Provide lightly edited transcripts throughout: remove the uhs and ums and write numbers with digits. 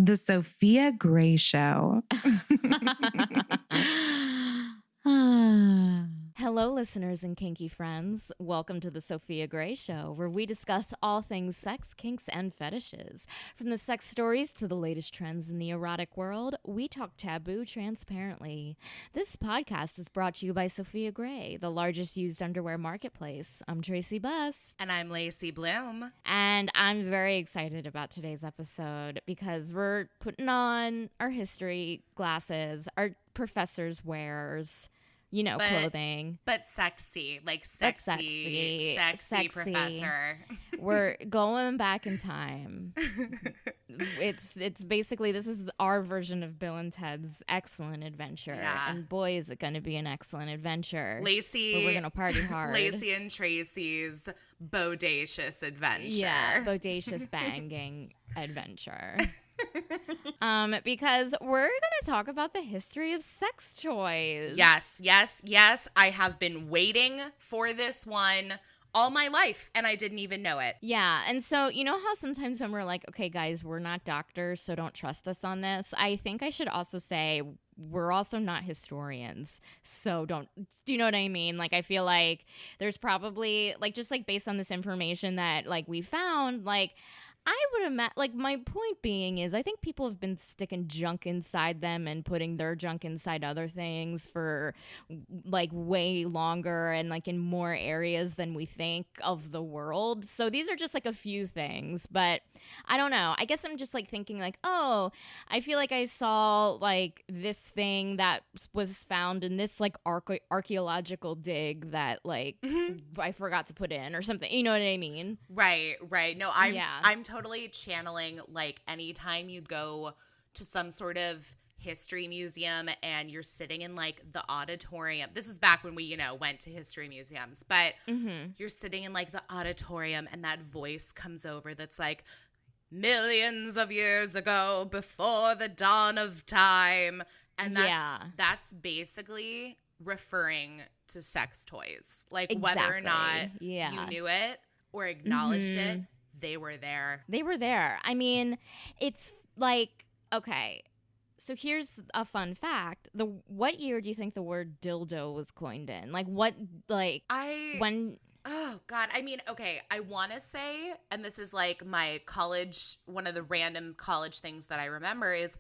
The Sofia Gray Show. Hello, listeners and kinky friends. Welcome to the Sofia Gray Show, where we discuss all things sex, kinks, and fetishes. From the sex stories to the latest trends in the erotic world, we talk taboo transparently. This podcast is brought to you by Sofia Gray, the largest used underwear marketplace. I'm Tracy Bust. And I'm Lacey Bloom. And I'm very excited about today's episode because we're putting on our history glasses, our professor's wares. You know, clothing. But sexy. Like sexy professor. We're going back in time. It's basically, this is our version of Bill and Ted's Excellent Adventure. Yeah. And boy, is it going to be an excellent adventure. Lacey. Where we're going to party hard. Lacey and Tracy's bodacious adventure. Yeah, bodacious banging adventure. Because we're going to talk about the history of sex toys. Yes. I have been waiting for this one all my life, and I didn't even know it. Yeah, and so you know how sometimes when we're like, okay, guys, we're not doctors, so don't trust us on this. I think I should also say we're also not historians, so don't. Do you know what I mean? Like, I feel like there's probably, like, just like based on this information that like we found, like, I would imagine, like, my point being is I think people have been sticking junk inside them and putting their junk inside other things for, like, way longer and, like, in more areas than we think of the world. So these are just, like, a few things. But I don't know. I guess I'm just, like, thinking, like, oh, I feel like I saw, like, this thing that was found in this, like, archaeological dig that, like, I forgot to put in or something. You know what I mean? Right. No, I'm totally channeling, like, anytime you go to some sort of history museum and you're sitting in, like, the auditorium. This was back when we, you know, went to history museums, but you're sitting in, like, the auditorium and that voice comes over that's like, millions of years ago, before the dawn of time. And that's basically referring to sex toys. Like, whether or not you knew it or acknowledged it, they were there. They were there. I mean, it's like, okay, so here's a fun fact. What year do you think the word dildo was coined in? Like, what, like, when... Oh, God. I mean, okay, I want to say, and this is like my college, one of the random college things that I remember is,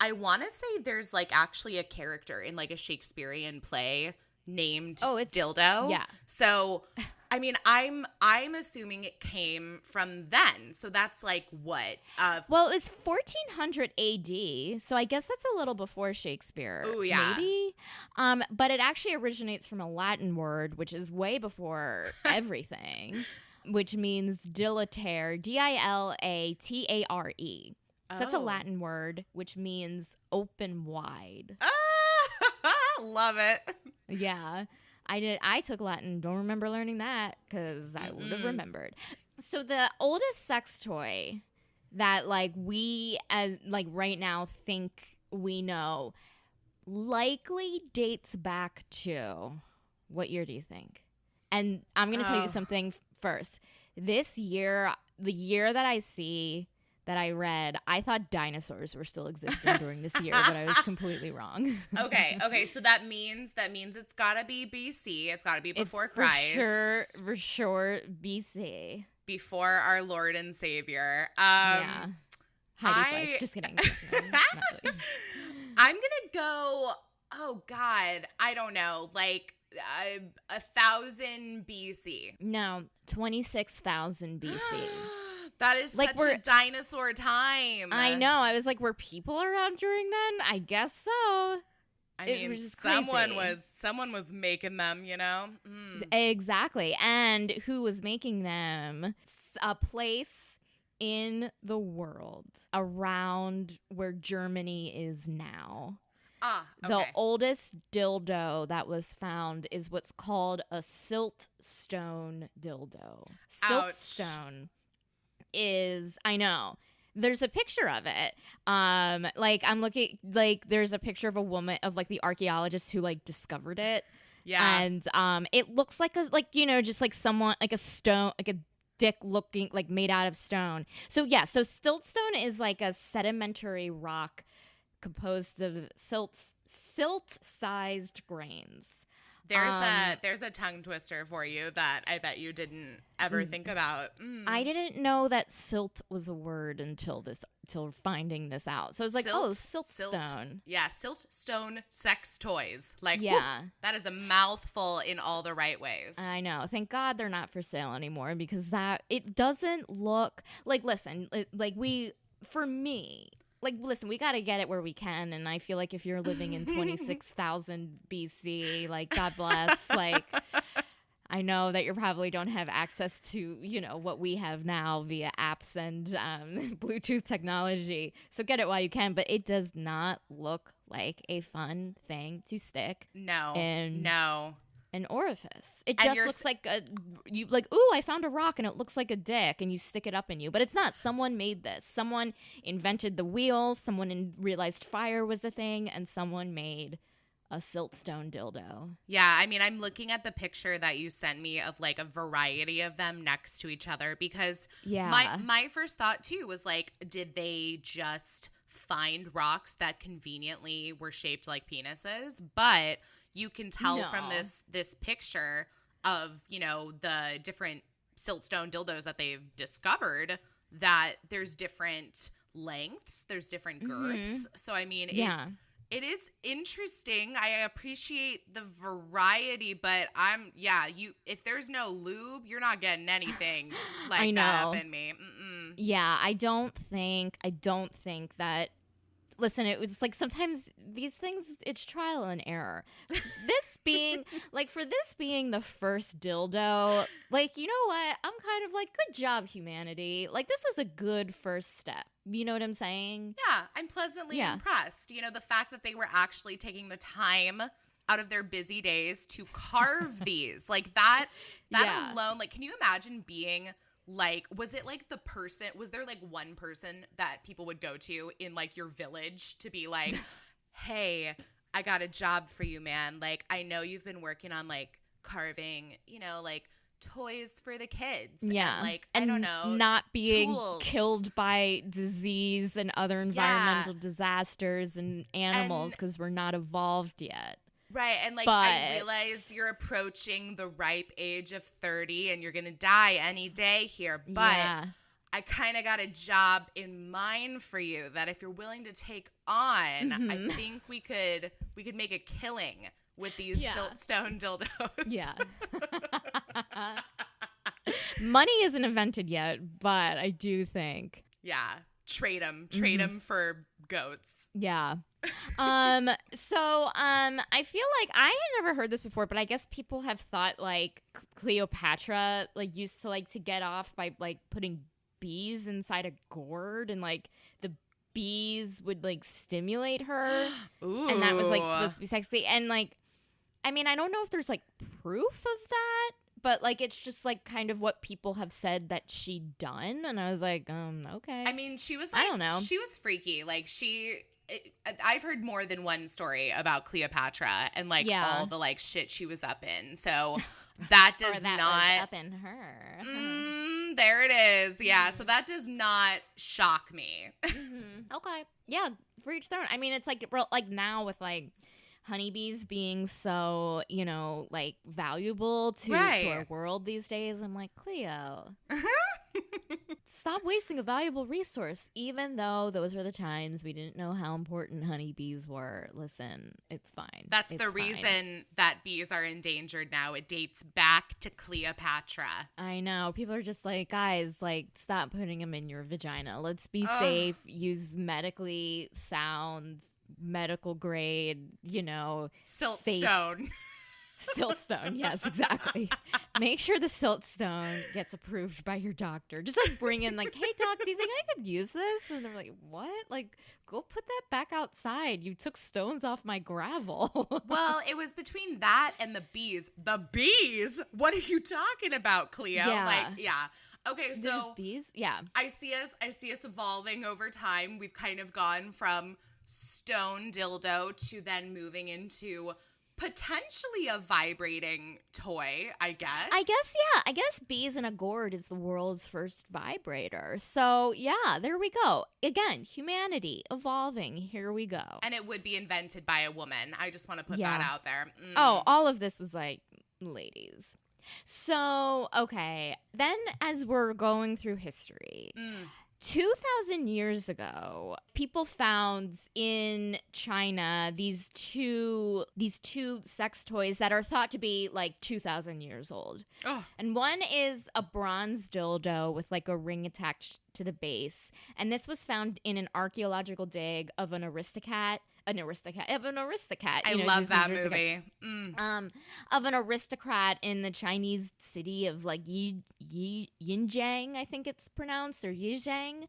I want to say there's, like, actually a character in, like, a Shakespearean play named Dildo. Yeah. So... I mean, I'm assuming it came from then. So that's like what? Well, it's 1400 AD. So I guess that's a little before Shakespeare. Oh, yeah. Maybe. But it actually originates from a Latin word, which is way before everything, which means dilatare, dilatare. So that's a Latin word, which means open wide. Love it. Yeah. I took Latin. Don't remember learning that because I would have remembered. So the oldest sex toy that, like, we as, like, right now think we know likely dates back to, what year do you think? And I'm going to tell you something first. This year, the year that I read, I thought dinosaurs were still existing during this year, but I was completely wrong. Okay. So that means it's got to be BC. It's got to be before Christ. For sure, BC. Before our Lord and Savior. Yeah. Heidi Just kidding. Not really. I'm going to go, oh, God, I don't know, like 1,000 BC. No, 26,000 BC. That is like such a dinosaur time. I know. I was like, were people around during then? I guess so. I mean, someone was making them, you know? Exactly. And who was making them? A place in the world around where Germany is now. Okay. The oldest dildo that was found is what's called a Siltstone dildo. Siltstone is, I know, there's a picture of it. Like, I'm looking, like, there's a picture of a woman, of, like, the archaeologist who, like, discovered it. Yeah. And it looks like a, like, you know, just like someone, like a stone, like a dick looking like made out of stone. So siltstone is like a sedimentary rock composed of silt-sized grains. There's a tongue twister for you that I bet you didn't ever think about. I didn't know that silt was a word until finding this out. So I was like, siltstone. Yeah, siltstone sex toys. Like, yeah, whoop, that is a mouthful in all the right ways. I know. Thank God they're not for sale anymore, because it doesn't look like. Listen, for me. Like, listen, we got to get it where we can. And I feel like if you're living in 26,000 BC, like, God bless. Like, I know that you probably don't have access to, what we have now via apps and Bluetooth technology. So get it while you can. But it does not look like a fun thing to stick. No. An orifice. It just looks like ooh, I found a rock and it looks like a dick, and you stick it up in you. But it's not. Someone made this. Someone invented the wheel. Someone realized fire was a thing, and someone made a siltstone dildo. Yeah, I mean, I'm looking at the picture that you sent me of like a variety of them next to each other, because my first thought too was like, did they just find rocks that conveniently were shaped like penises? But you can tell from this picture of, the different siltstone dildos that they've discovered that there's different lengths, there's different girths. So, I mean, it is interesting. I appreciate the variety, but if there's no lube, you're not getting anything like that up in me. Mm-mm. Yeah, I don't think that. Listen, it was like sometimes these things, it's trial and error. This being the first dildo, like, you know what? I'm kind of like, good job, humanity. Like, this was a good first step. You know what I'm saying? Yeah, I'm pleasantly impressed. The fact that they were actually taking the time out of their busy days to carve these. Like, that alone, like, can you imagine being... Like, was there like one person that people would go to in like your village to be like, hey, I got a job for you, man. Like, I know you've been working on like carving, like toys for the kids. Yeah. And, like, I don't know. Not being tools. Killed by disease and other environmental disasters and animals because we're not evolved yet. Right, and like I realize you're approaching the ripe age of 30 and you're going to die any day here, but I kind of got a job in mind for you that if you're willing to take on, I think we could make a killing with these siltstone dildos. Yeah. Money isn't invented yet, but I do think. Yeah, trade them for goats. Yeah. I feel like I had never heard this before, but I guess people have thought like Cleopatra like used to like to get off by like putting bees inside a gourd, and like the bees would like stimulate her. Ooh. And that was like supposed to be sexy. And like, I mean, I don't know if there's like proof of that, but like it's just like kind of what people have said that she done. And I was like, okay. I mean, she was like, I don't know. She was freaky. Like I've heard more than one story about Cleopatra and like all the like shit she was up in. So that does that not was up in her. There it is. Yeah. So that does not shock me. Okay. Yeah. For each their own. I mean, it's like now with like honeybees being so, like valuable to our world these days. I'm like, Cleo, stop wasting a valuable resource, even though those were the times we didn't know how important honeybees were. Listen, it's fine. That's the reason that bees are endangered now. It dates back to Cleopatra. I know. People are just like, guys, like, stop putting them in your vagina. Let's be safe. Use medically sound, medical grade, Siltstone. Siltstone, yes, exactly. Make sure the Siltstone gets approved by your doctor. Just like bring in like, hey doc, do you think I could use this? And they're like, what? Like, go put that back outside. You took stones off my gravel. Well, it was between that and the bees. The bees? What are you talking about, Cleo? Yeah. Like, yeah. Okay, so there's bees? Yeah. I see us evolving over time. We've kind of gone from stone dildo to then moving into potentially a vibrating toy, I guess. I guess bees in a gourd is the world's first vibrator. So, yeah, there we go. Again, humanity evolving. Here we go. And it would be invented by a woman. I just want to put that out there. Oh, all of this was like, ladies. So, okay. Then as we're going through history, 2,000 years ago, people found in China these two sex toys that are thought to be like 2,000 years old. Oh. And one is a bronze dildo with like a ring attached to the base. And this was found in an archaeological dig of an aristocrat. I love that movie. Of an aristocrat in the Chinese city of like Yinjiang, I think it's pronounced, or Yizhang,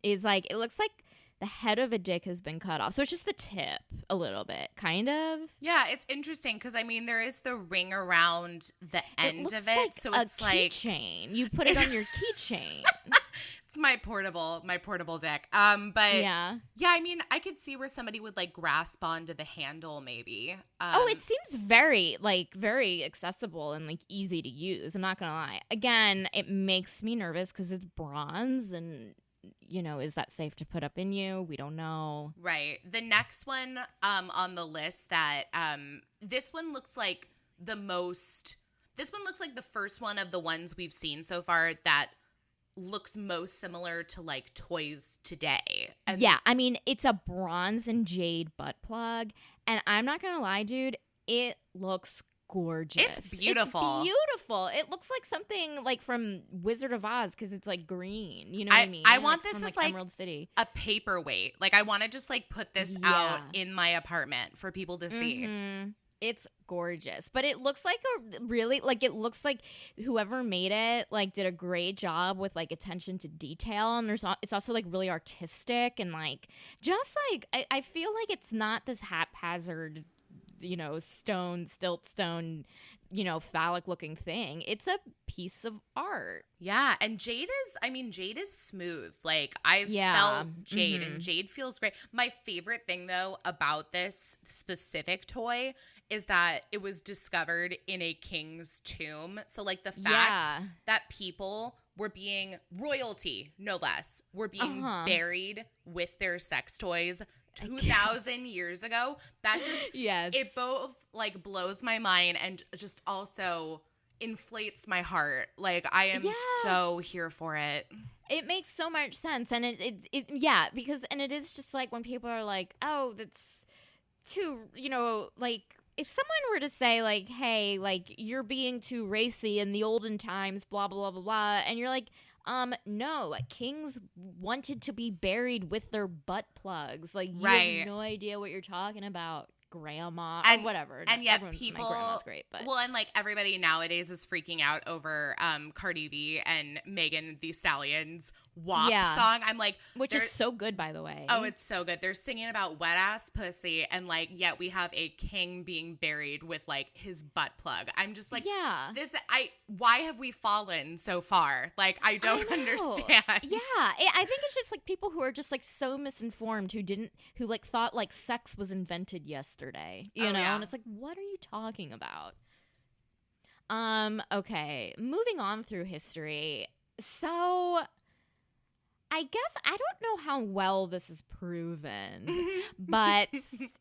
is like, it looks like the head of a dick has been cut off. So it's just the tip a little bit, kind of. Yeah, it's interesting because, I mean, there is the ring around the end of it. Like so it's like a keychain. You put it on your keychain. It's my portable dick. But yeah, I mean, I could see where somebody would like grasp onto the handle, maybe. It seems very accessible and like easy to use. I'm not gonna lie. Again, it makes me nervous because it's bronze, and you know, is that safe to put up in you? We don't know. Right. The next one on the list that this one looks like the first one of the ones we've seen so far that looks most similar to like toys today. And yeah, I mean, it's a bronze and jade butt plug, and I'm not gonna lie, dude, it looks gorgeous. It's beautiful. It looks like something like from Wizard of Oz because it's like green. You know what I mean? I want this from, as like Emerald City. A paperweight. Like, I want to just like put this out in my apartment for people to see. Mm-hmm. It's gorgeous, but it looks like it looks like whoever made it like did a great job with like attention to detail, and it's also like really artistic, and like just like I feel like it's not this haphazard, you know, Siltstone, you know, phallic looking thing. It's a piece of art. Yeah, and jade is smooth. Like, I've felt jade, and jade feels great. My favorite thing though about this specific toy is that it was discovered in a king's tomb. So like the fact that people were being, royalty no less, were being buried with their sex toys 2,000 years ago, that just it both like blows my mind and just also inflates my heart. Like, I am so here for it. It makes so much sense, and because it is just like when people are like, oh, that's too, you know, like if someone were to say like, hey, like you're being too racy in the olden times, blah blah blah blah blah, and you're like, no, kings wanted to be buried with their butt plugs. Like, you have no idea what you're talking about, grandma, or whatever. And yet people, my grandma's great, but well, and like everybody nowadays is freaking out over Cardi B and Megan Thee Stallion's WAP song. I'm like, which is so good, by the way. Oh, it's so good. They're singing about wet ass pussy, and like, yet we have a king being buried with like his butt plug. I'm just like, why have we fallen so far? Like, I don't understand. Yeah, I think it's just like people who are just like so misinformed, who like thought like sex was invented yesterday, you know? And it's like, what are you talking about? Okay, moving on through history. So I guess I don't know how well this is proven, but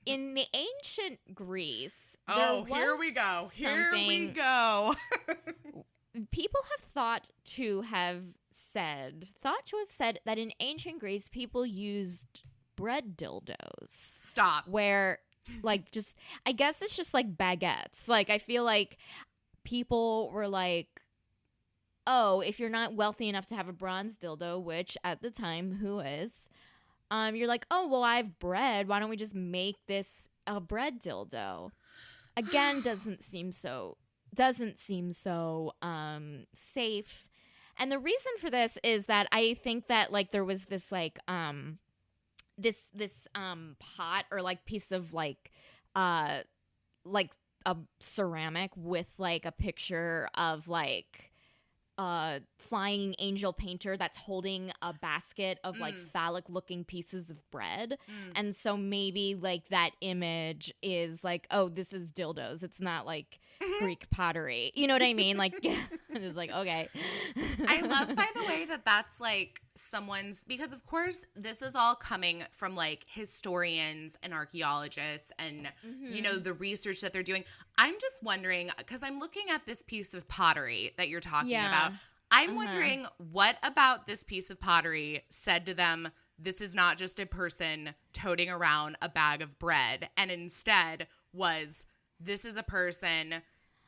in the ancient Greece, here we go. People have thought to have said that in ancient Greece, people used bread dildos. Stop. Where, like, just, I guess it's just like baguettes. Like, I feel like people were like, oh, if you're not wealthy enough to have a bronze dildo, which at the time, who is, you're like, oh, well, I have bread. Why don't we just make this a bread dildo? Again, doesn't seem so safe. And the reason for this is that I think that like there was this like this pot or like piece of like a ceramic with like a picture of like flying angel painter that's holding a basket of like phallic looking pieces of bread. And so maybe like that image is like, oh, this is dildos. It's not like Greek pottery. You know what I mean? Like, it's like, okay. I love, by the way, that that's like someone's, because of course this is all coming from like historians and archaeologists and, you know, the research that they're doing. I'm just wondering, because I'm looking at this piece of pottery that you're talking about. I'm wondering what about this piece of pottery said to them, this is not just a person toting around a bag of bread, and instead was, this is a person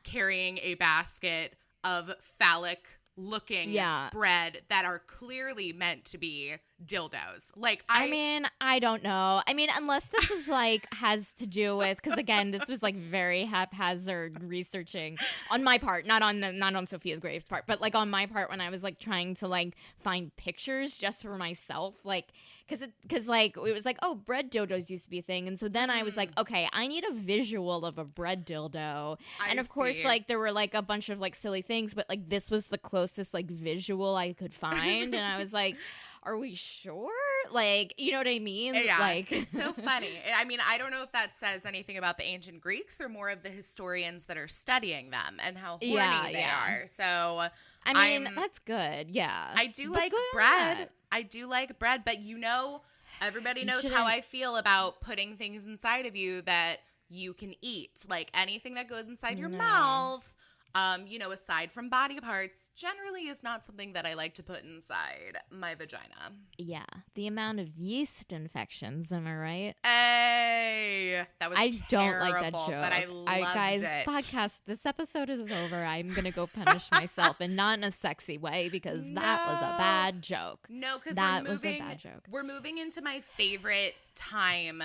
carrying a basket of phallic looking bread that are clearly meant to be dildos. Like, I mean, I don't know. I mean, unless this is like has to do with, because again, this was like very haphazard researching on my part, not on Sophia Gray's part, but like on my part when I was like trying to like find pictures just for myself, like because like it was like, oh, bread dildos used to be a thing, and so then I was like, okay, I need a visual of a bread dildo, and of course like there were like a bunch of like silly things, but like this was the closest like visual I could find, and I was like, are we sure? Like, you know what I mean? Yeah, like, it's so funny. I mean, I don't know if that says anything about the ancient Greeks or more of the historians that are studying them and how horny they are. So, I mean, that's good. Yeah. I do like bread. I do like bread, but you know, everybody knows how I feel about putting things inside of you that you can eat. Like anything that goes inside your mouth. You know, aside from body parts, generally is not something that I like to put inside my vagina. Yeah. The amount of yeast infections, am I right? Hey, that was terrible, don't like that joke. But I loved guys, it. Podcast, this episode is over. I'm going to go punish myself, and not in a sexy way, because that was a bad joke. No, because was a bad joke. We're moving into my favorite time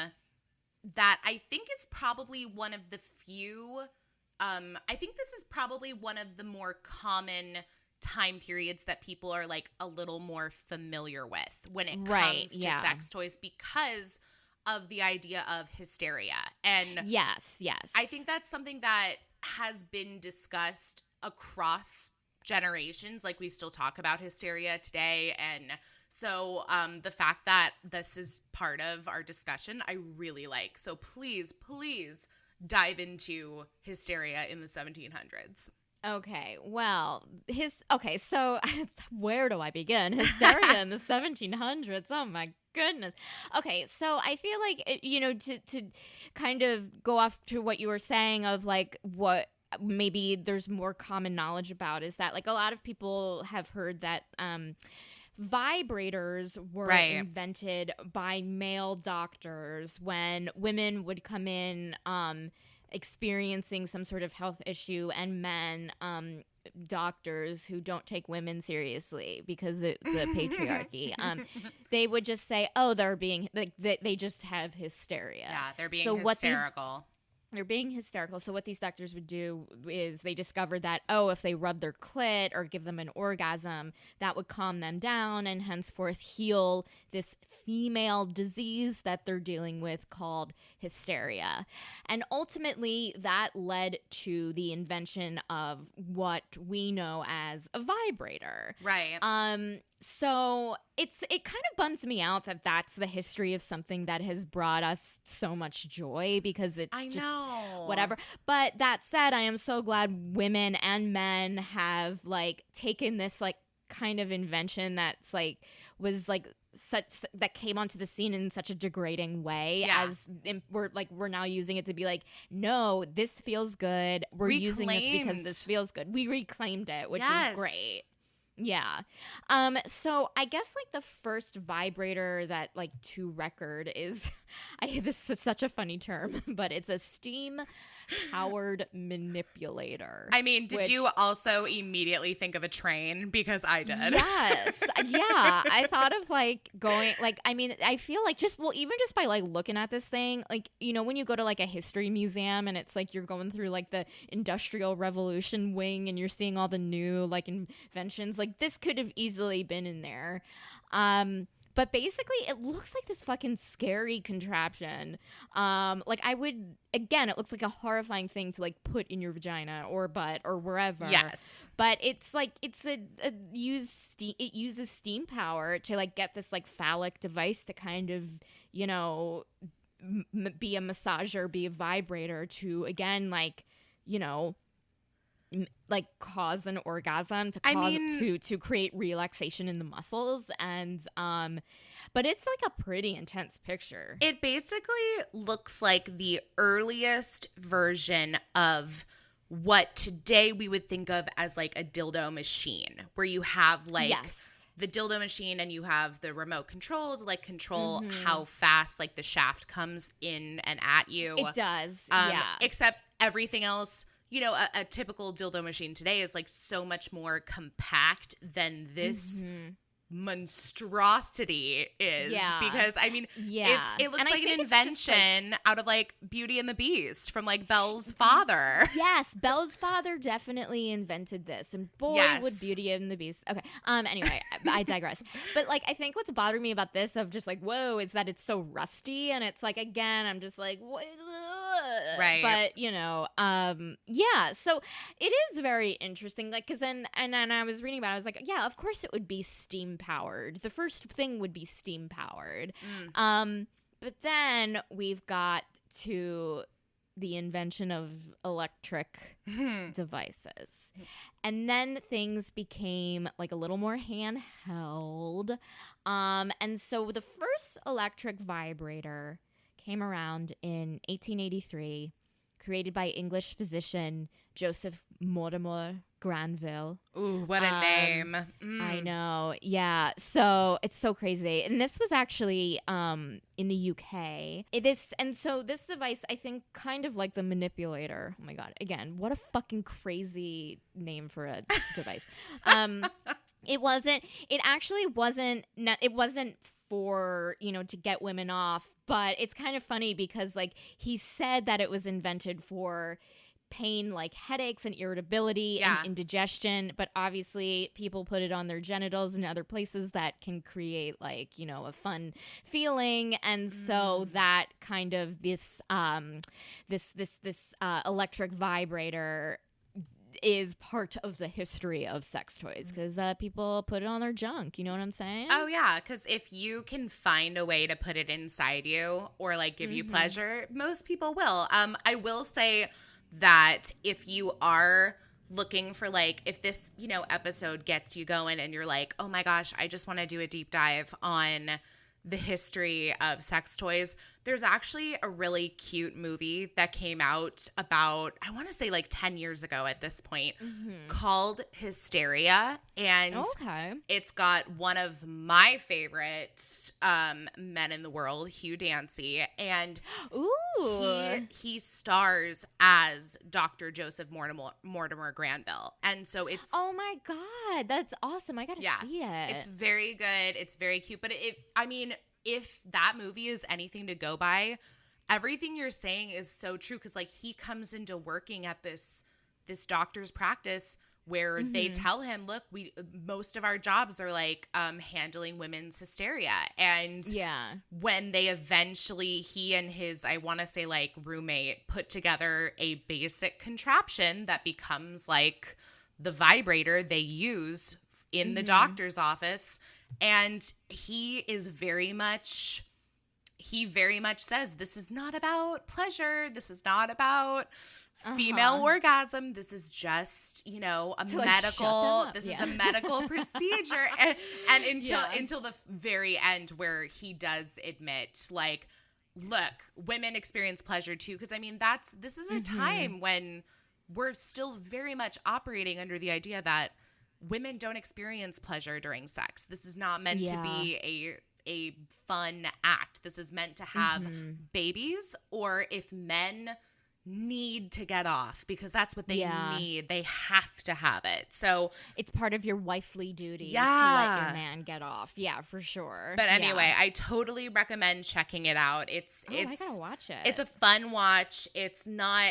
that I think is probably one of the few... I think this is probably one of the more common time periods that people are like a little more familiar with when it comes to sex toys because of the idea of hysteria. And yes. I think that's something that has been discussed across generations. Like, we still talk about hysteria today. And so the fact that this is part of our discussion, I really like. So please dive into hysteria in the 1700s. Okay, well, so where do I begin? Hysteria in the 1700s. Oh my goodness. Okay, so I feel like, you know, to kind of go off to what you were saying of like what maybe there's more common knowledge about is that like a lot of people have heard that vibrators were invented by male doctors when women would come in experiencing some sort of health issue, and men doctors who don't take women seriously because it's a patriarchy, they would just say, oh, they're being like they just have hysteria. Yeah, they're being hysterical. They're being hysterical. So what these doctors would do is they discovered that, oh, if they rub their clit or give them an orgasm, that would calm them down and henceforth heal this female disease that they're dealing with called hysteria. And ultimately, that led to the invention of what we know as a vibrator. Right. So it kind of bums me out that that's the history of something that has brought us so much joy, because it's whatever. But that said, I am so glad women and men have like taken this like kind of invention that's like was like such that came onto the scene in such a degrading way, as we're now using it to be like, no, this feels good. We're using this because this feels good. We reclaimed it, which is great. Yeah. So I guess like the first vibrator that like to record is, this is such a funny term, but it's a steam powered manipulator. I mean, did you also immediately think of a train? Because I did. Yes. Yeah. I thought of like going, like, I mean, I feel like even just by like looking at this thing, like, you know, when you go to like a history museum and it's like you're going through like the Industrial Revolution wing and you're seeing all the new like inventions, like this could have easily been in there. But basically, it looks like this fucking scary contraption. Like it looks like a horrifying thing to like put in your vagina or butt or wherever. Yes. But it's like it uses steam power to like get this like phallic device to kind of, you know, be a massager, be a vibrator to, again, like, you know, like cause an orgasm, to create relaxation in the muscles. And but it's like a pretty intense picture. It basically looks like the earliest version of what today we would think of as like a dildo machine, where you have like the dildo machine and you have the remote control to like control how fast like the shaft comes in and at you. It does. Except everything else, you know, a typical dildo machine today is like so much more compact than this monstrosity is. Because I mean, it looks like an invention out of like Beauty and the Beast from like Belle's father. Yes, Belle's father definitely invented this, and boy would Beauty and the Beast. Okay, anyway, I digress. But like, I think what's bothering me about this of just like, whoa, is that it's so rusty, and it's like, again, I'm just like, what? Right. But you know, so it is very interesting, like, because then I was reading about it, I was like, yeah, of course it would be steam powered. The first thing would be steam powered. But then we've got to the invention of electric devices. And then things became like a little more handheld. And so the first electric vibrator came around in 1883, created by English physician Joseph Mortimer Granville. Ooh, what a name. I know. Yeah. So it's so crazy. And this was actually in the UK. So this device, I think, kind of like the manipulator. Oh my God. Again, what a fucking crazy name for a device. It wasn't for, you know, to get women off, but it's kind of funny because like he said that it was invented for pain like headaches and irritability and indigestion, but obviously people put it on their genitals and other places that can create like, you know, a fun feeling. And so that kind of this electric vibrator is part of the history of sex toys, because people put it on their junk. You know what I'm saying? Oh, yeah, because if you can find a way to put it inside you or like give you pleasure, most people will. I will say that if you are looking for like, if this, you know, episode gets you going and you're like, oh my gosh, I just want to do a deep dive on the history of sex toys, there's actually a really cute movie that came out about, I want to say like 10 years ago at this point, called Hysteria. And it's got one of my favorite men in the world, Hugh Dancy. And he stars as Dr. Joseph Mortimer Granville. And so it's... Oh my God, that's awesome. I got to see it. It's very good. It's very cute. But if that movie is anything to go by, everything you're saying is so true, because like he comes into working at this doctor's practice where they tell him, look, most of our jobs are like handling women's hysteria. And when they eventually, he and his, I want to say like roommate, put together a basic contraption that becomes like the vibrator they use in the doctor's office. And he very much says, this is not about pleasure. This is not about female orgasm. This is just, you know, a medical procedure. And until the very end, where he does admit, like, look, women experience pleasure too. Because I mean, this is a time when we're still very much operating under the idea that women don't experience pleasure during sex. This is not meant to be a fun act. This is meant to have babies, or if men need to get off, because that's what they need. They have to have it. So it's part of your wifely duty to let your man get off. Yeah, for sure. But anyway, I totally recommend checking it out. I gotta watch it. It's a fun watch. It's not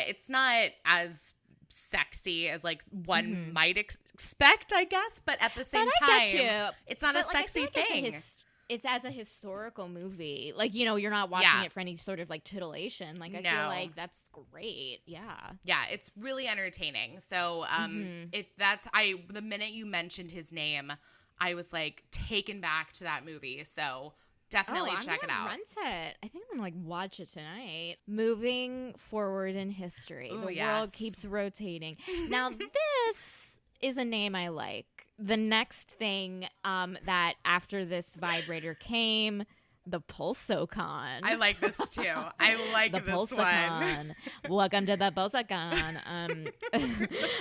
as sexy as like one might expect, I guess, but at the same time, it's not a sexy thing. it's as a historical movie. Like, you know, you're not watching it for any sort of like titillation. Like, I feel like that's great. Yeah. Yeah, it's really entertaining. So, if the minute you mentioned his name, I was like taken back to that movie. So definitely check it out. Rent it. I think I'm gonna like watch it tonight. Moving forward in history, the world keeps rotating. Now this is a name I like. The next thing that after this vibrator came, the Pulsocon. I like this too. I like the this Pulsocon. one. Welcome to the Pulsocon.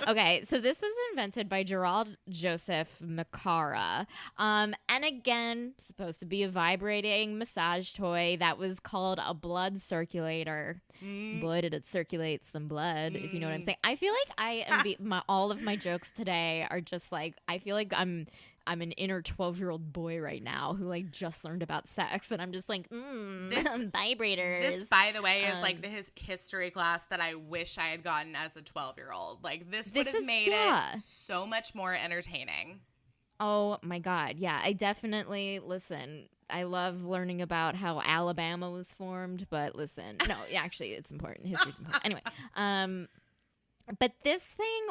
Okay, so this was invented by Gerald Joseph Macara. And again, supposed to be a vibrating massage toy that was called a blood circulator. Boy, did it circulate some blood, if you know what I'm saying. I feel like I am all of my jokes today are just like, I feel like I'm an inner 12-year-old boy right now who like just learned about sex, and I'm just like, vibrators. This, by the way, is like the history class that I wish I had gotten as a 12-year-old. Like this would have made it so much more entertaining. Oh my God. Yeah, I definitely listen. I love learning about how Alabama was formed, but listen, no, actually it's important. History's important. Anyway, but this thing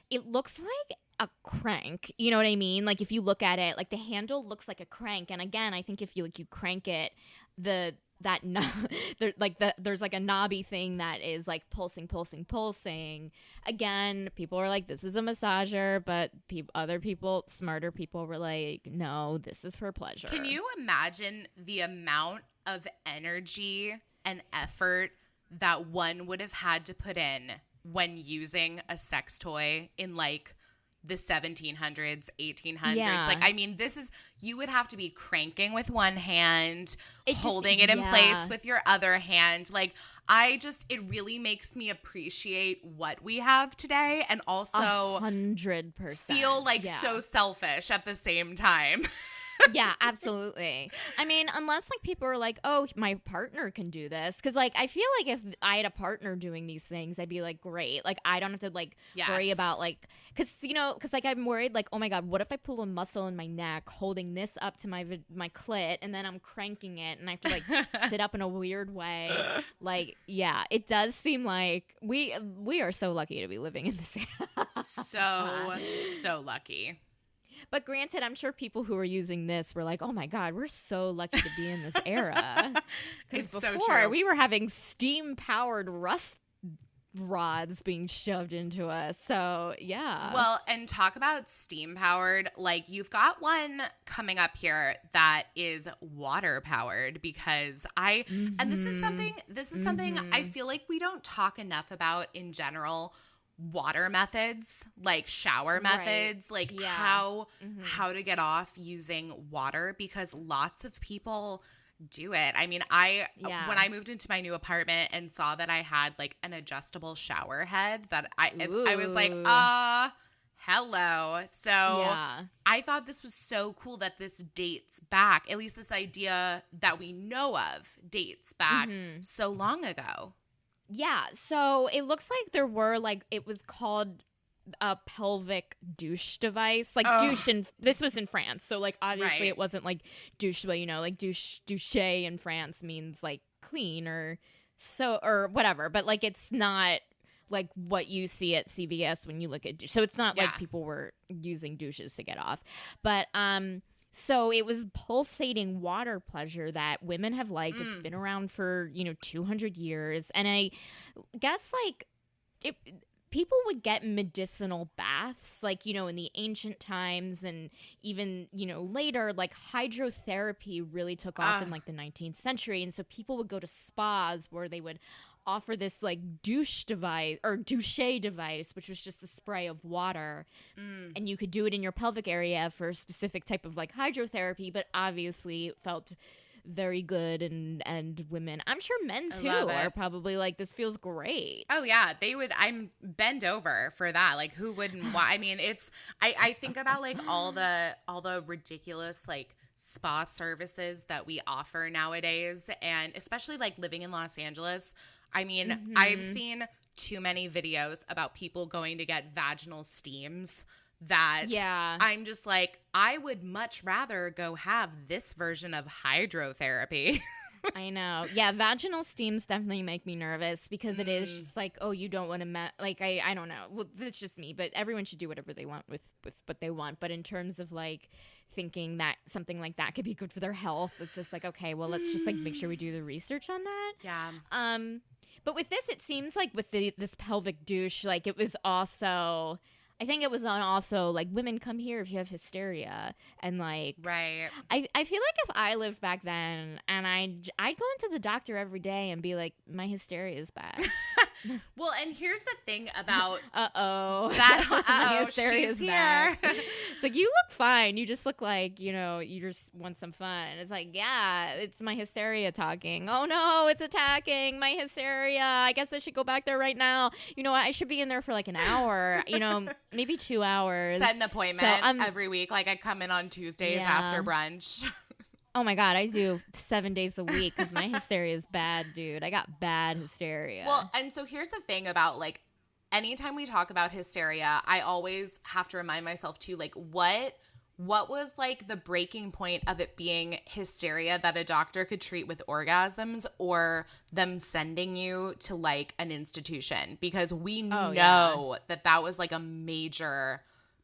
it looks like a crank, you know what I mean? Like if you look at it, like the handle looks like a crank, and again, I think if you crank it, there's like a knobby thing that is like pulsing. Again, people are like, this is a massager, but other people, smarter people, were like, no, this is for pleasure. Can you imagine the amount of energy and effort that one would have had to put in when using a sex toy in like the 1700s, 1800s? Yeah. Like, I mean, you would have to be cranking with one hand, holding it in place with your other hand. Like, it really makes me appreciate what we have today, and also 100% feel like so selfish at the same time. Yeah, absolutely. I mean, unless like people are like, oh, my partner can do this. Because like, I feel like if I had a partner doing these things, I'd be like, great. Like, I don't have to like worry about like, because like I'm worried like, oh my God, what if I pull a muscle in my neck holding this up to my clit, and then I'm cranking it and I have to like sit up in a weird way. Like, yeah, it does seem like we are so lucky to be living in this era. So lucky. But granted, I'm sure people who were using this were like, oh my God, we're so lucky to be in this era. Because before, so true. We were having steam-powered rust rods being shoved into us. So, yeah. Well, and talk about steam-powered. Like, you've got one coming up here that is water-powered, because and this is something I feel like we don't talk enough about in general. Water methods, like shower methods, like how to get off using water, because lots of people do it. I mean, when I moved into my new apartment and saw that I had like an adjustable shower head, that I was like, hello. So I thought this was so cool that this dates back, at least this idea that we know of dates back so long ago. Yeah, so it looks like there were it was called a pelvic douche device, like douche, and this was in France, so like obviously it wasn't like douche, but like douche in France means like clean or whatever, but like it's not like what you see at CVS when you look at douche. So it's not like people were using douches to get off, but so it was pulsating water pleasure that women have liked. It's been around for, 200 years. And I guess people would get medicinal baths, in the ancient times, and even, later, like hydrotherapy really took off in the 19th century. And so people would go to spas where they would offer this douche device or douche device, which was just a spray of water, and you could do it in your pelvic area for a specific type of hydrotherapy, but obviously it felt very good, and women, I'm sure men too, are probably like, this feels great. Oh yeah, they would. I'm bend over for that. Like, who wouldn't I mean, it's I think about all the ridiculous spa services that we offer nowadays, and especially living in Los Angeles. I mean, I've seen too many videos about people going to get vaginal steams that Yeah. I'm just like, I would much rather go have this version of hydrotherapy. I know. Yeah, vaginal steams definitely make me nervous because it is just like, oh, you don't want to like I don't know. Well, that's just me, but everyone should do whatever they want with what they want. But in terms of like thinking that something like that could be good for their health, it's just like, okay, well, let's just like make sure we do the research on that. Yeah. But with this, it seems like with this pelvic douche, like it was also, I think it was on also like women come here if you have hysteria, and like Right. I feel like if I lived back then and I'd go into the doctor every day and be like, my hysteria is bad. Well, and here's the thing about my hysteria is she's bad. here. It's like, you look fine. You just look like, you just want some fun. It's like, yeah, it's my hysteria talking. Oh no, it's attacking my hysteria. I guess I should go back there right now. You know what? I should be in there for like an hour, maybe 2 hours. Set an appointment every week. Like I come in on Tuesdays after brunch. Oh my God, I do 7 days a week because my hysteria is bad, dude. I got bad hysteria. Well, and so here's the thing about like, anytime we talk about hysteria, I always have to remind myself too, like what was like the breaking point of it being hysteria that a doctor could treat with orgasms or them sending you to like an institution? Because we know that was like a major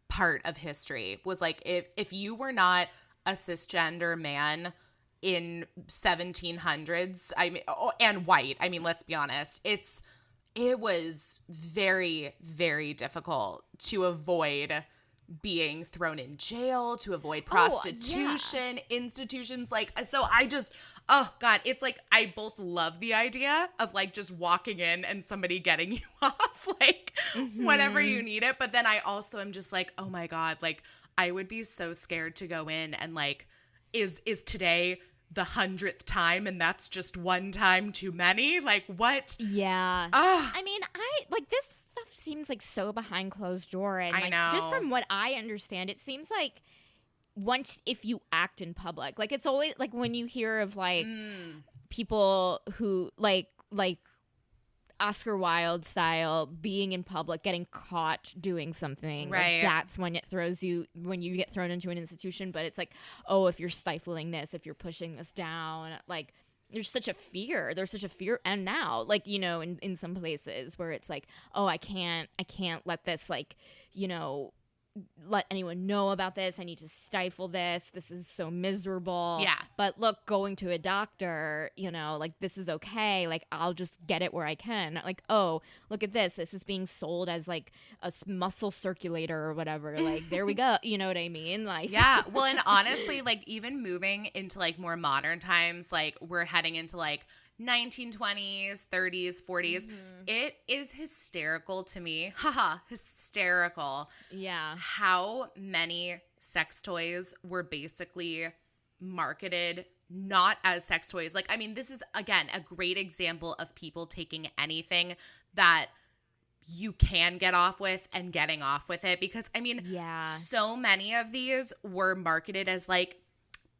part of history, was like if you were not a cisgender man in 1700s, I mean, and white, I mean, let's be honest, it was very, very difficult to avoid being thrown in jail, to avoid prostitution, institutions. Like, so I just, oh God, it's like, I both love the idea of like just walking in and somebody getting you off, like whenever you need it. But then I also am just like, oh my God, like I would be so scared to go in and like, is today the 100th time and that's just one time too many? Like what? Yeah. I mean, this stuff seems like so behind closed door, and like, I know. just from what I understand, it seems like once if you act in public, like it's always like when you hear of like people who like Oscar Wilde style being in public, getting caught doing something. Right. Like that's when when you get thrown into an institution. But it's like, oh, if you're stifling this, if you're pushing this down, like there's such a fear. And now, like, in some places where it's like, oh, I can't let this, like, let anyone know about this. I need to stifle this. This is so miserable. Yeah. But look, going to a doctor, like this is okay. Like I'll just get it where I can. Like, oh, look at this. This is being sold as like a muscle circulator or whatever. Like there we go. You know what I mean? Like yeah. Well, and honestly, like even moving into like more modern times, like we're heading into like 1920s, 30s, 40s. It is hysterical to me. Haha, hysterical. Yeah. How many sex toys were basically marketed not as sex toys. Like, I mean, this is, again, a great example of people taking anything that you can get off with and getting off with it. Because, I mean, so many of these were marketed as like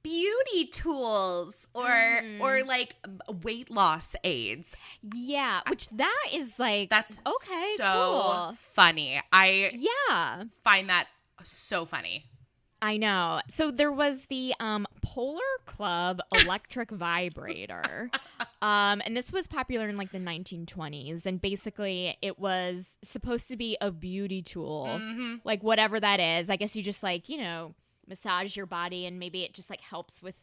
beauty tools or like weight loss aids. Yeah, which that is like, that's okay, so cool. funny. I find that so funny. I know. So there was the Polar Club electric vibrator. And this was popular in like the 1920s. And basically it was supposed to be a beauty tool. Like whatever that is. I guess you just like, massage your body and maybe it just like helps with,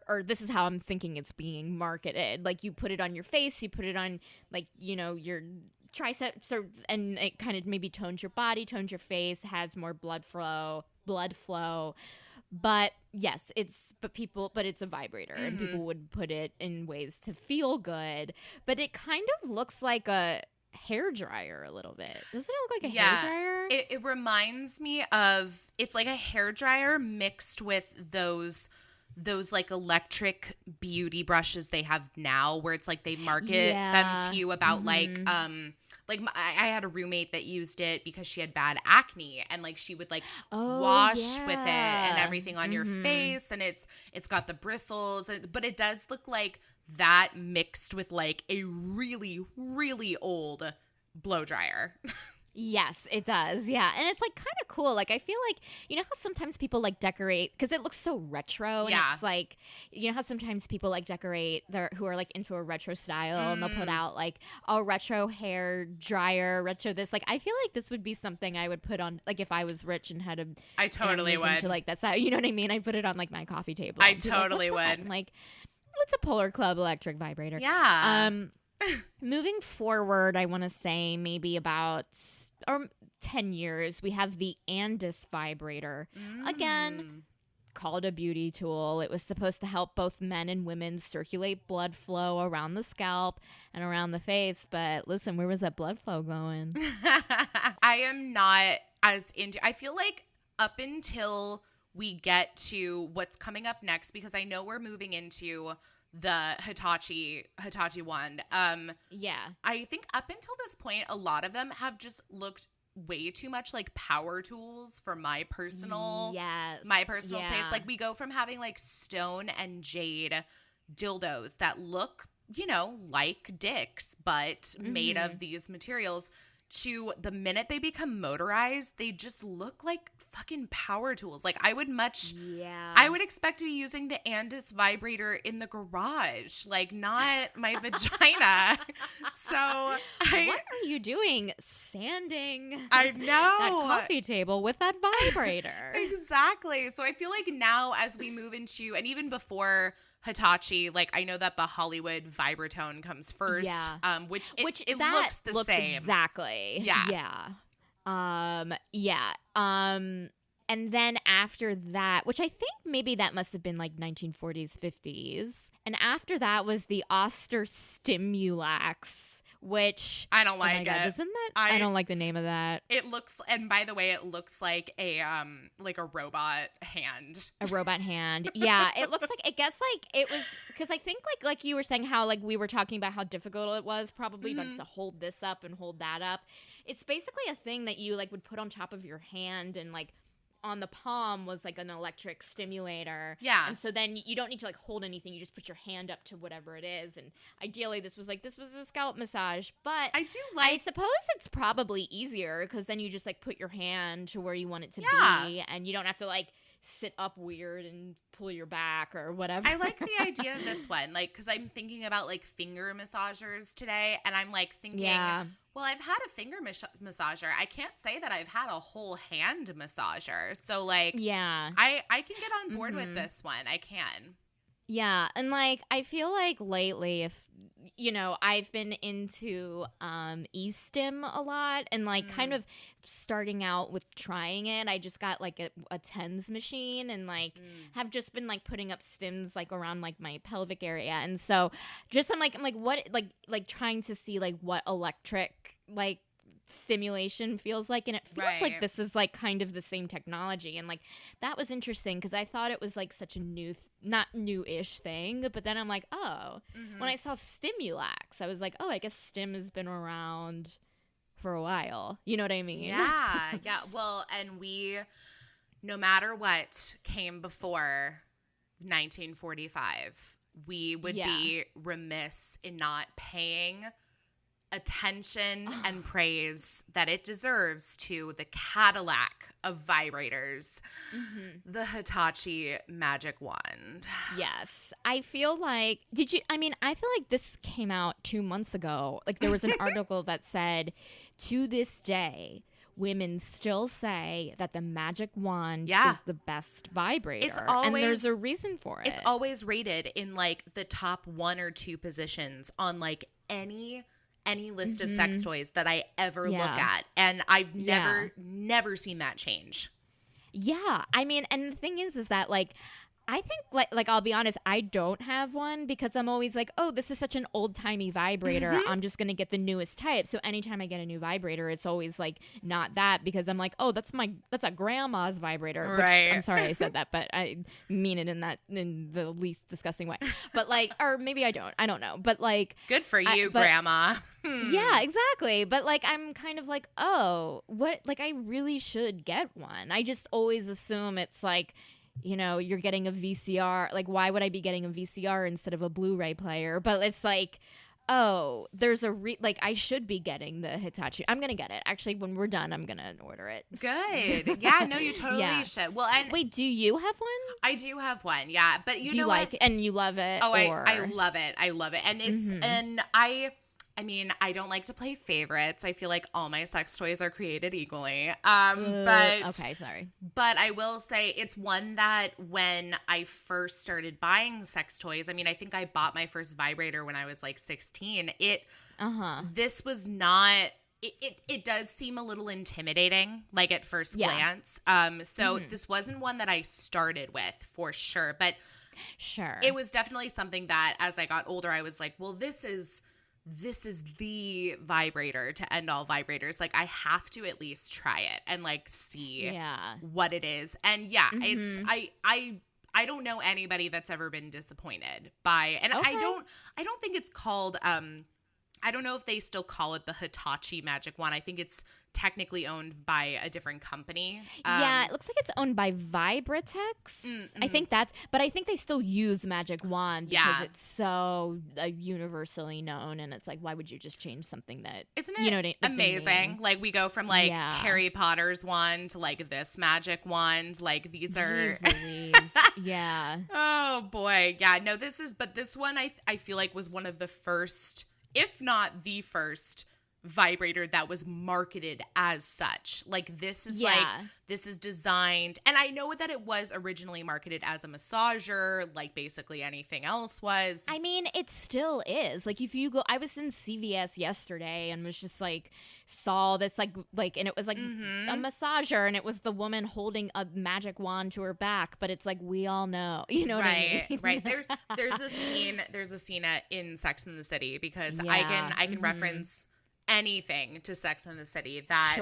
or this is how I'm thinking it's being marketed. Like you put it on your face, you put it on like, your triceps, and it kind of maybe tones your body, tones your face, has more blood flow. But yes, it's a vibrator and people would put it in ways to feel good. But it kind of looks like a hair dryer a little bit. Doesn't it look like a hair dryer? It reminds me of, it's like a hair dryer mixed with those like electric beauty brushes they have now, where it's like they market them to you about like I had a roommate that used it because she had bad acne, and like she would like wash with it and everything on your face, and it's got the bristles, but it does look like that mixed with like a really, really old blow dryer. Yes, it does. Yeah. And it's like kind of cool. Like I feel like, you know how sometimes people like decorate because it looks so retro, and it's like, you know how sometimes people like decorate who are like into a retro style and they'll put out like a retro hair dryer, retro this. Like I feel like this would be something I would put on, like if I was rich and had I totally would. To, like that's how, you know what I mean? I'd put it on like my coffee table. I totally would. I'm like, what's a Polar Club electric vibrator? Yeah. Moving forward, I want to say maybe about 10 years, we have the Andis vibrator. Again, called a beauty tool. It was supposed to help both men and women circulate blood flow around the scalp and around the face. But listen, where was that blood flow going? I am not as into, I feel like up until we get to what's coming up next, because I know we're moving into the Hitachi wand. Yeah. I think up until this point, a lot of them have just looked way too much like power tools for my personal taste. Like we go from having like stone and jade dildos that look, you know, like dicks, but made of these materials, to the minute they become motorized, they just look like fucking power tools. Like I would expect to be using the Andis vibrator in the garage, like not my vagina. So what are you doing sanding I know that coffee table with that vibrator? Exactly. So I feel like now as we move into, and even before Hitachi, like I know that the Hollywood Vibratone comes first, which it looks the same. Exactly. Yeah. And then after that, which I think maybe that must have been like 1940s, 50s. And after that was the Oster Stimulax, which I don't like. Oh my God, isn't that? I don't like the name of that. It looks, and by the way, it looks like a robot hand. A robot hand. Yeah, it looks like, I guess like it was, because I think like you were saying how like we were talking about how difficult it was probably like to hold this up and hold that up. It's basically a thing that you like would put on top of your hand, and like on the palm was like an electric stimulator. Yeah. And so then you don't need to like hold anything. You just put your hand up to whatever it is. And ideally this was a scalp massage. But I suppose it's probably easier because then you just like put your hand to where you want it to be, and you don't have to like sit up weird and pull your back or whatever. I like the idea of this one, like, because I'm thinking about like finger massagers today, and I'm like thinking, well, I've had a finger massager. I can't say that I've had a whole hand massager. So like, I can get on board with this one. I can. Yeah, and like I feel like lately, if you know, I've been into e-stim a lot, and like kind of starting out with trying it. I just got like a TENS machine, and like have just been like putting up stims like around like my pelvic area, and so just I'm like what like trying to see like what electric like stimulation feels like, and it feels like this is like kind of the same technology, and like that was interesting because I thought it was like such a not new-ish thing, but then I'm like, when I saw Stimulax, I was like, I guess stim has been around for a while, you know what I mean? Yeah. Well, and we, no matter what came before 1945, we would be remiss in not paying attention and praise that it deserves to the Cadillac of vibrators, the Hitachi magic wand. Yes. I feel like, I feel like this came out 2 months ago. Like there was an article that said, to this day, women still say that the magic wand is the best vibrator. And there's a reason for it. It's always rated in like the top 1 or 2 positions on like any list of sex toys that I ever look at. And I've never seen that change. Yeah. I mean, and the thing is that like, I think like I'll be honest, I don't have one because I'm always like, this is such an old-timey vibrator. I'm just going to get the newest type. So anytime I get a new vibrator, it's always like not that, because I'm like, that's a grandma's vibrator. Right. Which, I'm sorry I said that, but I mean it in the least disgusting way. But like, or maybe I don't know. But like, good for you, grandma. Yeah, exactly. But like, I'm kind of like, what? Like, I really should get one. I just always assume it's like, you know, you're getting a VCR. Like, why would I be getting a VCR instead of a Blu-ray player? But it's like, Oh, there's like I should be getting the Hitachi. I'm gonna get it. Actually, when we're done, I'm gonna order it. Good. Yeah, no, you totally should. Well, and wait, do you have one? I do have one. Yeah, but you know like it and you love it? Oh, I love it. I love it. And it's and I mean, I don't like to play favorites. I feel like all my sex toys are created equally. But okay, sorry. But I will say it's one that when I first started buying sex toys, I mean, I think I bought my first vibrator when I was like 16. This was not it does seem a little intimidating, like at first glance. So this wasn't one that I started with for sure, but it was definitely something that as I got older, I was like, well, this is the vibrator to end all vibrators. Like I have to at least try it and like see what it is. And it's I don't know anybody that's ever been disappointed by, and I don't think it's called I don't know if they still call it the Hitachi magic wand. I think it's technically owned by a different company. Yeah, it looks like it's owned by Vibratex. I think but I think they still use magic wand because it's so universally known, and it's like, why would you just change something that isn't it? You know what amazing? Like we go from like Harry Potter's wand to like this magic wand. Like these are yeah. Oh boy, yeah. No, this one I feel like was one of the first, if not the first, vibrator that was marketed as such. Like this is this is designed, and I know that it was originally marketed as a massager, like basically anything else was. I mean, it still is. Like if you go, I was in CVS yesterday and was just like saw this like and it was like a massager, and it was the woman holding a magic wand to her back, but it's like we all know, you know what I mean? Right. There's a scene in Sex and the City, because I can reference anything to Sex and the City that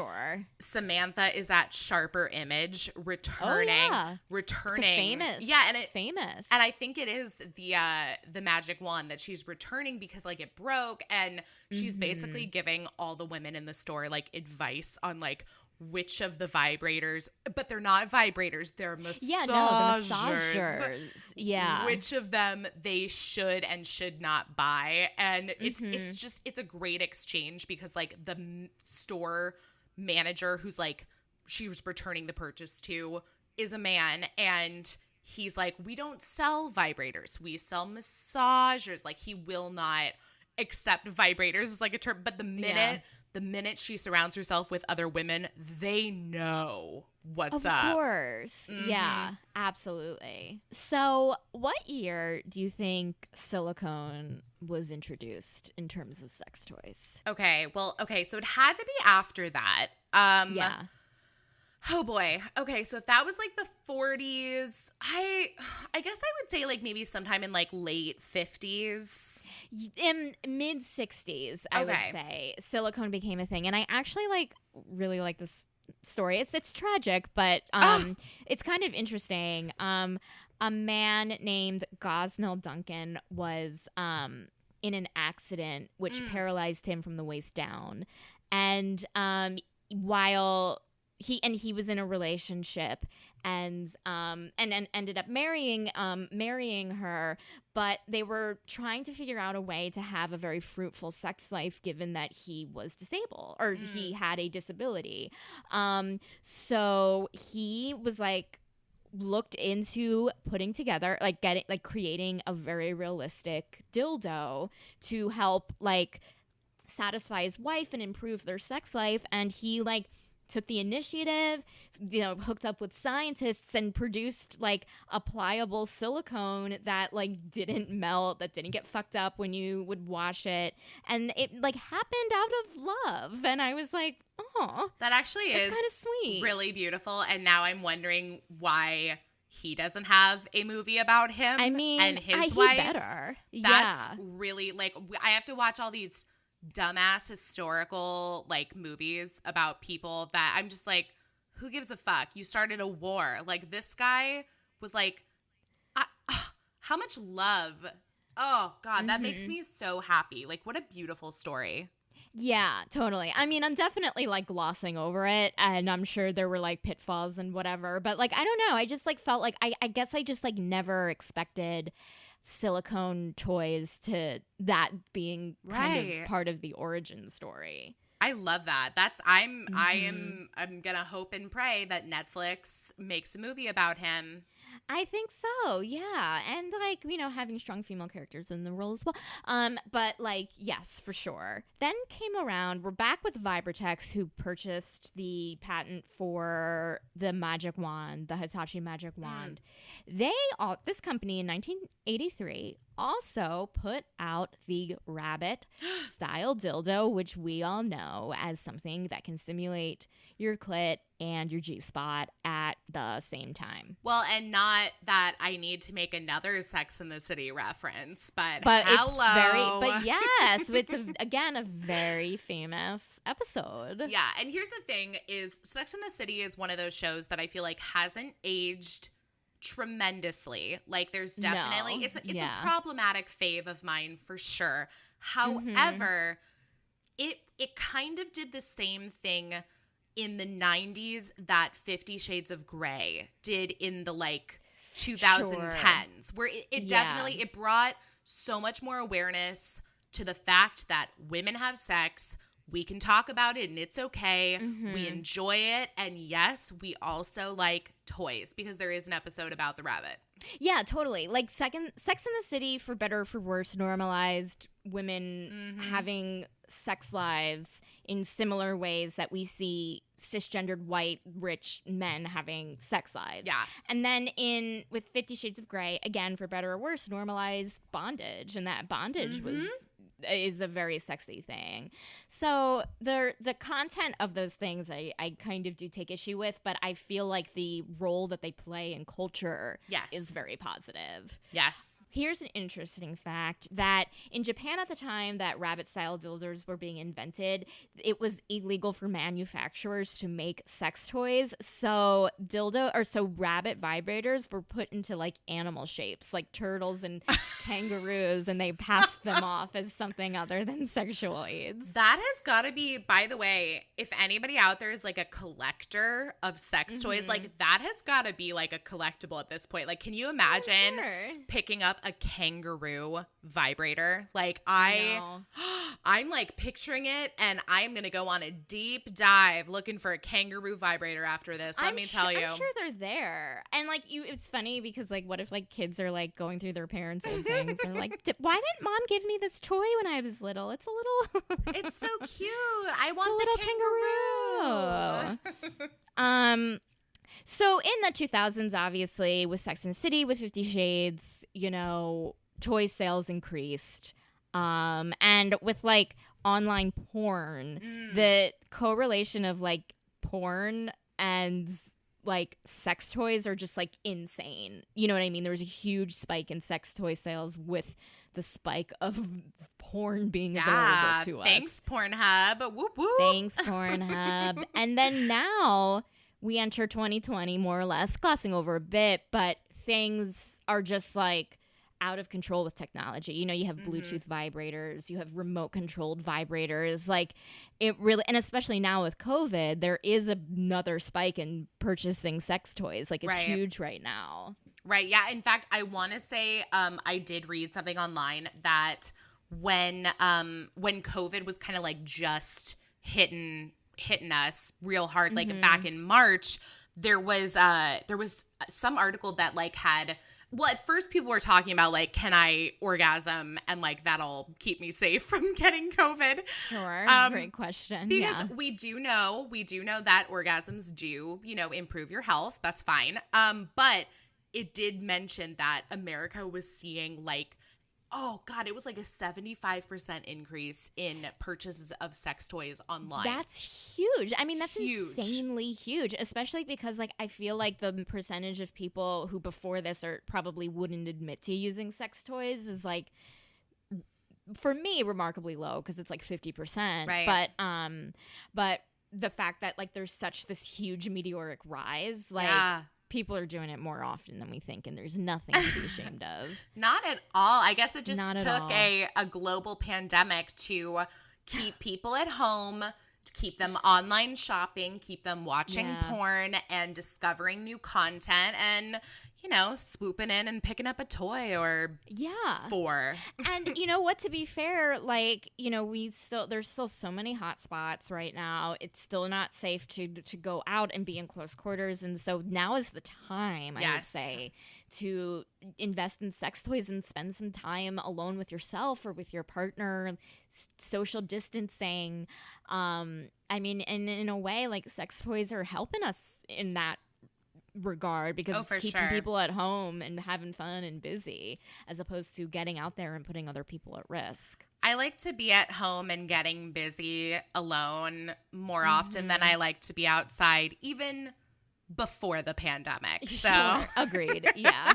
Samantha is that sharper image returning. It's famous. Yeah, and it's famous. And I think it is the magic wand that she's returning because like it broke, and she's basically giving all the women in the store like advice on like which of the vibrators, but they're not vibrators, they're massagers. Yeah, no, the massagers. Yeah. Which of them they should and should not buy. And it's a great exchange, because like the store manager who's like she was returning the purchase to is a man, and he's like, we don't sell vibrators, we sell massagers. Like he will not accept vibrators as like a term, but the minute she surrounds herself with other women, they know what's up. Of course. Yeah, absolutely. So what year do you think silicone was introduced in terms of sex toys? Okay, so it had to be after that. Oh boy. Okay, so if that was like the 40s, I guess I would say like maybe sometime in like late 50s. In mid 60s, I would say silicone became a thing. And I actually really like this story. It's tragic, but it's kind of interesting. A man named Gosnell Duncan was in an accident which paralyzed him from the waist down. And while he was in a relationship and ended up marrying her, but they were trying to figure out a way to have a very fruitful sex life given that he was disabled, or he had a disability. So he was looked into putting together creating a very realistic dildo to help satisfy his wife and improve their sex life. And he took the initiative, hooked up with scientists and produced a pliable silicone that didn't melt, that didn't get fucked up when you would wash it. And it happened out of love. And I was like, oh, that actually is kind of sweet. Really beautiful. And now I'm wondering why he doesn't have a movie about him and his wife. Better. That's really I have to watch all these dumbass historical movies about people that I'm just like, who gives a fuck? You started a war. This guy was how much love. Oh God, that makes me so happy. What a beautiful story. Yeah, totally. I mean, I'm definitely glossing over it, and I'm sure there were pitfalls and whatever, but I don't know. I just felt I guess I just never expected silicone toys to that being kind of part of the origin story. I love that. I'm gonna hope and pray that Netflix makes a movie about him. I think so, yeah. And, like, you know, having strong female characters in the role as well. But, like, yes, for sure. Then came around, we're back with Vibrators, who purchased the patent for the magic wand, the Hitachi magic wand. This company in 1983 also put out the rabbit-style dildo, which we all know as something that can simulate your clit and your G-spot at the same time. Well, and not that I need to make another Sex and the City reference, but hello. Yes, it's again a very famous episode. Yeah, and here's the thing is Sex and the City is one of those shows that I feel like hasn't aged tremendously. Like there's definitely it's a problematic fave of mine for sure. However, it kind of did the same thing in the 90s that 50 Shades of Grey did in the like 2010s, where it definitely it brought so much more awareness to the fact that women have sex. We can talk about it and it's okay. We enjoy it. And yes, we also like toys because there is an episode about the rabbit. Yeah, totally. Like Sex and the City, for better or for worse, normalized women having sex lives in similar ways that we see cisgendered white rich men having sex lives. Yeah. And then with 50 Shades of Grey, again, for better or worse, normalized bondage, and that bondage is a very sexy thing. So the content of those things I kind of do take issue with, but I feel like the role that they play in culture is very positive. Yes. Here's an interesting fact that in Japan at the time that rabbit-style dildos were being invented, it was illegal for manufacturers to make sex toys. So rabbit vibrators were put into like animal shapes, like turtles and kangaroos, and they passed them off as something other than sexual aids. That has got to be, by the way, if anybody out there is like a collector of sex toys, like that has got to be like a collectible at this point. Like, can you imagine picking up a kangaroo vibrator? Like I'm like picturing it, and I'm going to go on a deep dive looking for a kangaroo vibrator after this. Let me tell you. I'm sure they're there. And like it's funny because like what if like kids are like going through their parents' old things and like, why didn't mom give me this toy when I was little? It's a little It's so cute. I want the kangaroo. So in the 2000s, obviously, with Sex and the City, with 50 Shades, you know, toy sales increased. And with like online porn, the correlation of like porn and like sex toys are just like insane. You know what I mean? There was a huge spike in sex toy sales with the spike of porn being available to us. Thanks, Pornhub. Whoop, whoop. Thanks, Pornhub. And then now we enter 2020, more or less, glossing over a bit, but things are just like out of control with technology. You know, you have Bluetooth vibrators, you have remote controlled vibrators. Like it really, and especially now with COVID, there is another spike in purchasing sex toys. Like it's huge right now. Right. Yeah. In fact, I want to say I did read something online that when COVID was kind of like just hitting us real hard, like back in March, there was some article that like had. Well, at first people were talking about like, can I orgasm and like that'll keep me safe from getting COVID? Sure, great question. Because we do know that orgasms do, you know, improve your health. That's fine. But it did mention that America was seeing like, oh God, it was like a 75% increase in purchases of sex toys online. That's huge. I mean, that's insanely huge, especially because like I feel like the percentage of people who before this probably wouldn't admit to using sex toys is like, for me, remarkably low because it's like 50%. Right. But the fact that like there's such this huge meteoric rise, like people are doing it more often than we think, and there's nothing to be ashamed of. Not at all. I guess it just took a global pandemic to keep people at home, to keep them online shopping, keep them watching porn and discovering new content. And, swooping in and picking up a toy or four. And you know what, to be fair, like, there's still so many hot spots right now. It's still not safe to go out and be in close quarters. And so now is the time, I would say, to invest in sex toys and spend some time alone with yourself or with your partner, social distancing. I mean, and in a way, like, sex toys are helping us in that regard, because it's keeping people at home and having fun and busy, as opposed to getting out there and putting other people at risk. I like to be at home and getting busy alone more often than I like to be outside, even before the pandemic. So sure. Agreed. Yeah.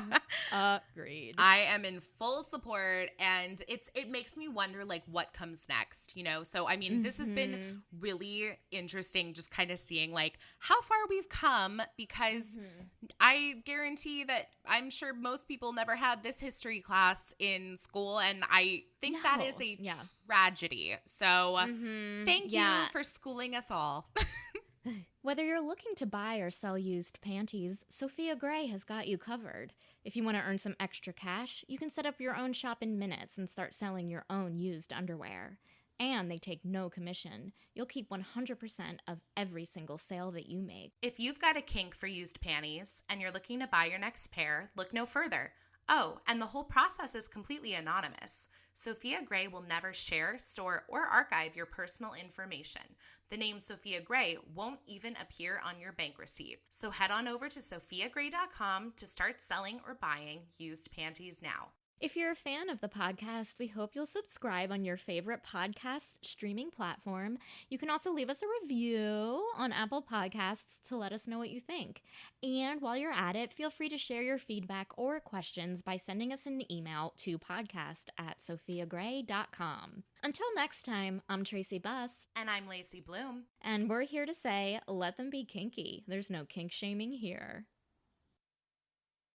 Agreed. I am in full support, and it makes me wonder, like, what comes next, So, I mean, this has been really interesting, just kind of seeing, like, how far we've come, because I guarantee that I'm sure most people never had this history class in school, and I think that is a tragedy. So thank you for schooling us all. Whether you're looking to buy or sell used panties, Sofia Gray has got you covered. If you want to earn some extra cash, you can set up your own shop in minutes and start selling your own used underwear. And they take no commission. You'll keep 100% of every single sale that you make. If you've got a kink for used panties and you're looking to buy your next pair, look no further. Oh, and the whole process is completely anonymous. Sofia Gray will never share, store, or archive your personal information. The name Sofia Gray won't even appear on your bank receipt. So head on over to sofiagray.com to start selling or buying used panties now. If you're a fan of the podcast, we hope you'll subscribe on your favorite podcast streaming platform. You can also leave us a review on Apple Podcasts to let us know what you think. And while you're at it, feel free to share your feedback or questions by sending us an email to podcast@sofiagray.com. Until next time, I'm Tracy Buss. And I'm Lacey Bloom. And we're here to say, let them be kinky. There's no kink shaming here.